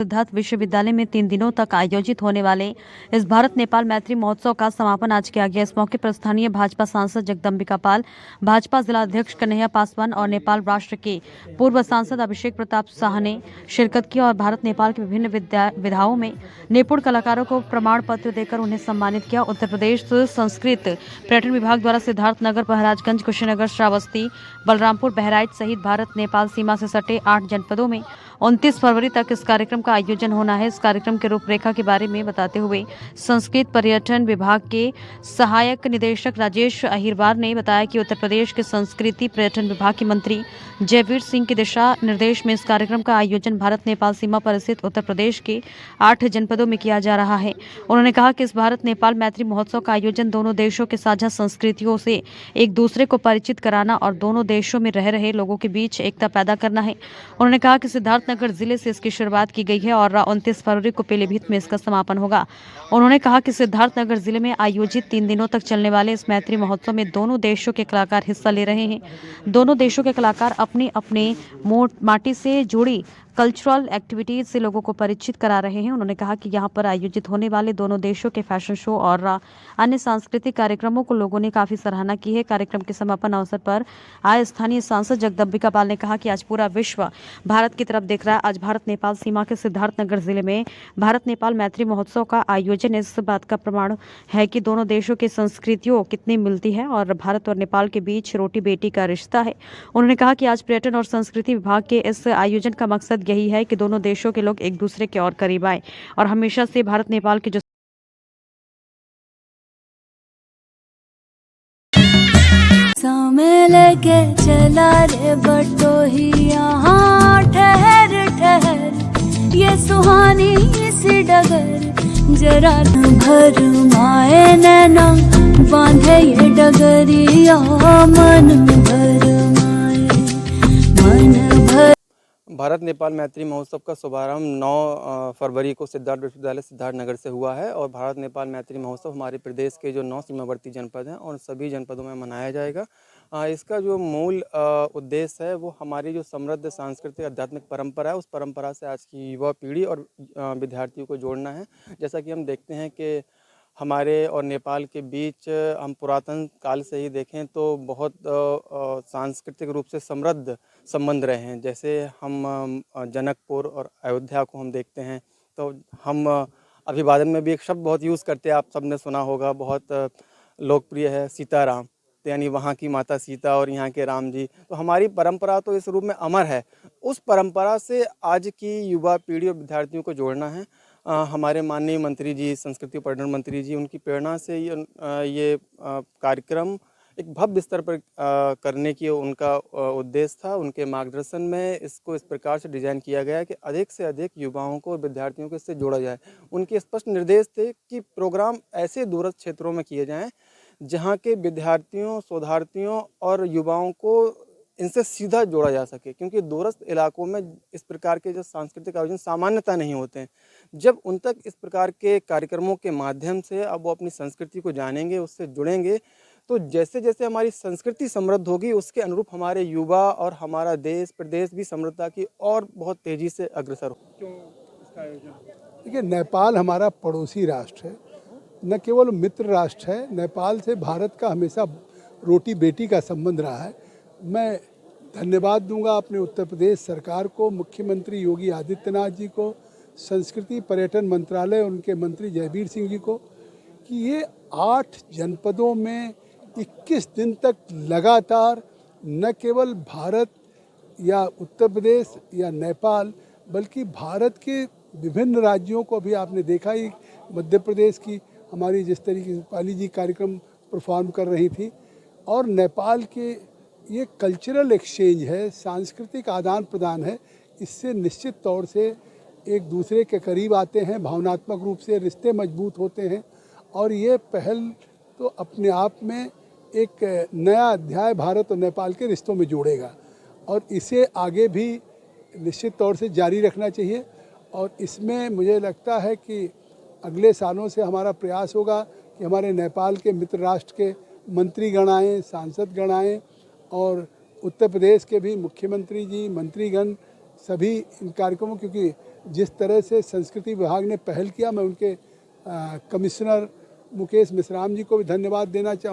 सिद्धार्थ विश्वविद्यालय में 3 दिनों तक आयोजित होने वाले इस भारत नेपाल मैत्री महोत्सव का समापन आज किया गया। इस मौके पर स्थानीय भाजपा सांसद जगदम्बिका पाल, भाजपा जिला अध्यक्ष कन्हैया पासवान और नेपाल राष्ट्र के पूर्व सांसद अभिषेक प्रताप शाह ने शिरकत की और भारत नेपाल के विभिन्न विधाओं में निपुण कलाकारों को प्रमाण पत्र देकर उन्हें सम्मानित किया। उत्तर प्रदेश संस्कृत पर्यटन विभाग द्वारा सिद्धार्थनगर, महाराजगंज, कुशीनगर, श्रावस्ती, बलरामपुर, बहराइच सहित भारत नेपाल सीमा से सटे 8 जनपदों में 29 फरवरी तक इस कार्यक्रम का आयोजन होना है। इस कार्यक्रम के रूपरेखा के बारे में बताते हुए संस्कृत पर्यटन विभाग के सहायक निदेशक राजेश अहिरवार ने बताया कि उत्तर प्रदेश के संस्कृति पर्यटन विभाग के मंत्री जयवीर सिंह के दिशा निर्देश में इस कार्यक्रम का आयोजन भारत नेपाल सीमा पर स्थित उत्तर प्रदेश के 8 जनपदों में किया जा रहा है। उन्होंने कहा कि इस भारत नेपाल मैत्री महोत्सव का आयोजन दोनों देशों के साझा संस्कृतियों से एक दूसरे को परिचित कराना और दोनों देशों में रह रहे लोगों के बीच एकता पैदा करना है। उन्होंने कहा कि सिद्धार्थनगर जिले से इसकी शुरुआत की गई है और 29 फरवरी को पीलीभीत में इसका समापन होगा। उन्होंने कहा कि सिद्धार्थनगर जिले में आयोजित 3 दिनों तक चलने वाले इस मैत्री महोत्सव में दोनों देशों के कलाकार हिस्सा ले रहे हैं। दोनों देशों के कलाकार अपने अपने माटी से जुड़ी कल्चरल एक्टिविटीज से लोगों को परिचित करा रहे हैं। उन्होंने कहा कि यहां पर आयोजित होने वाले दोनों देशों के फैशन शो और अन्य सांस्कृतिक कार्यक्रमों को लोगों ने काफी सराहना की है। कार्यक्रम के समापन अवसर पर आए स्थानीय सांसद जगदम्बिका पाल ने कहा कि आज पूरा विश्व भारत की तरफ देख रहा है। आज भारत नेपाल सीमा के सिद्धार्थनगर जिले में भारत नेपाल मैत्री महोत्सव का आयोजन इस बात का प्रमाण है कि दोनों देशों की संस्कृतियों कितनी मिलती है और भारत और नेपाल के बीच रोटी बेटी का रिश्ता है। उन्होंने कहा कि आज पर्यटन और संस्कृति विभाग के इस आयोजन का मकसद यही है कि दोनों देशों के लोग एक दूसरे के और करीब आए और हमेशा से भारत नेपाल के जो समय लेके चला रे बटोही यहाँ ठहर ठहर ये सुहानी सी डगर जरा भर माए नैना बांधे ये डगरिया मन भर माए मन भर। भारत नेपाल मैत्री महोत्सव का शुभारंभ 9 फरवरी को सिद्धार्थ विश्वविद्यालय सिद्धार्थनगर से हुआ है और भारत नेपाल मैत्री महोत्सव हमारे प्रदेश के जो 9 सीमावर्ती जनपद हैं और सभी जनपदों में मनाया जाएगा। इसका जो मूल उद्देश्य है वो हमारी जो समृद्ध सांस्कृतिक आध्यात्मिक परंपरा है उस परंपरा से आज की युवा पीढ़ी और विद्यार्थियों को जोड़ना है। जैसा कि हम देखते हैं कि हमारे और नेपाल के बीच हम पुरातन काल से ही देखें तो बहुत सांस्कृतिक रूप से समृद्ध संबंध रहे हैं। जैसे हम जनकपुर और अयोध्या को हम देखते हैं तो हम अभिवादन में भी एक शब्द बहुत यूज़ करते हैं, आप सबने सुना होगा, बहुत लोकप्रिय है, सीताराम, तो यानी वहाँ की माता सीता और यहाँ के राम जी। तो हमारी परंपरा तो इस रूप में अमर है। उस परंपरा से आज की युवा पीढ़ी और विद्यार्थियों को जोड़ना है। हमारे माननीय मंत्री जी, संस्कृति पर्यटन मंत्री जी, उनकी प्रेरणा से ये कार्यक्रम एक भव्य स्तर पर करने की उनका उद्देश्य था। उनके मार्गदर्शन में इसको इस प्रकार से डिज़ाइन किया गया कि अधिक से अधिक युवाओं को और विद्यार्थियों को इससे जोड़ा जाए। उनके स्पष्ट निर्देश थे कि प्रोग्राम ऐसे दूरस्थ क्षेत्रों में किए जाएं जहां के विद्यार्थियों, शोधार्थियों और युवाओं को इनसे सीधा जोड़ा जा सके, क्योंकि दूरस्थ इलाकों में इस प्रकार के जो सांस्कृतिक आयोजन सामान्यतः नहीं होते हैं। जब उन तक इस प्रकार के कार्यक्रमों के माध्यम से अब वो अपनी संस्कृति को जानेंगे, उससे जुड़ेंगे, तो जैसे जैसे हमारी संस्कृति समृद्ध होगी उसके अनुरूप हमारे युवा और हमारा देश प्रदेश भी समृद्धता की और बहुत तेज़ी से अग्रसर हो। क्यों इसका आयोजन? देखिए, नेपाल हमारा पड़ोसी राष्ट्र है, न केवल मित्र राष्ट्र है। नेपाल से भारत का हमेशा रोटी बेटी का संबंध रहा है। मैं धन्यवाद दूंगा अपने उत्तर प्रदेश सरकार को, मुख्यमंत्री योगी आदित्यनाथ जी को, संस्कृति पर्यटन मंत्रालय उनके मंत्री जयवीर सिंह जी को, कि ये 8 जनपदों में 21 दिन तक लगातार न केवल भारत या उत्तर प्रदेश या नेपाल बल्कि भारत के विभिन्न राज्यों को भी आपने देखा ही, मध्य प्रदेश की हमारी जिस तरीके से पाली जी कार्यक्रम परफॉर्म कर रही थी, और नेपाल के ये कल्चरल एक्सचेंज है, सांस्कृतिक आदान प्रदान है। इससे निश्चित तौर से एक दूसरे के करीब आते हैं, भावनात्मक रूप से रिश्ते मजबूत होते हैं और ये पहल तो अपने आप में एक नया अध्याय भारत और नेपाल के रिश्तों में जोड़ेगा और इसे आगे भी निश्चित तौर से जारी रखना चाहिए। और इसमें मुझे लगता है कि अगले सालों से हमारा प्रयास होगा कि हमारे नेपाल के मित्र राष्ट्र के मंत्रीगण आएँ, सांसदगण आएँ और उत्तर प्रदेश के भी मुख्यमंत्री जी, मंत्रीगण सभी इन कार्यक्रमों, क्योंकि जिस तरह से संस्कृति विभाग ने पहल किया, मैं उनके कमिश्नर मुकेश मिश्राम जी को भी धन्यवाद देना चाहूँ।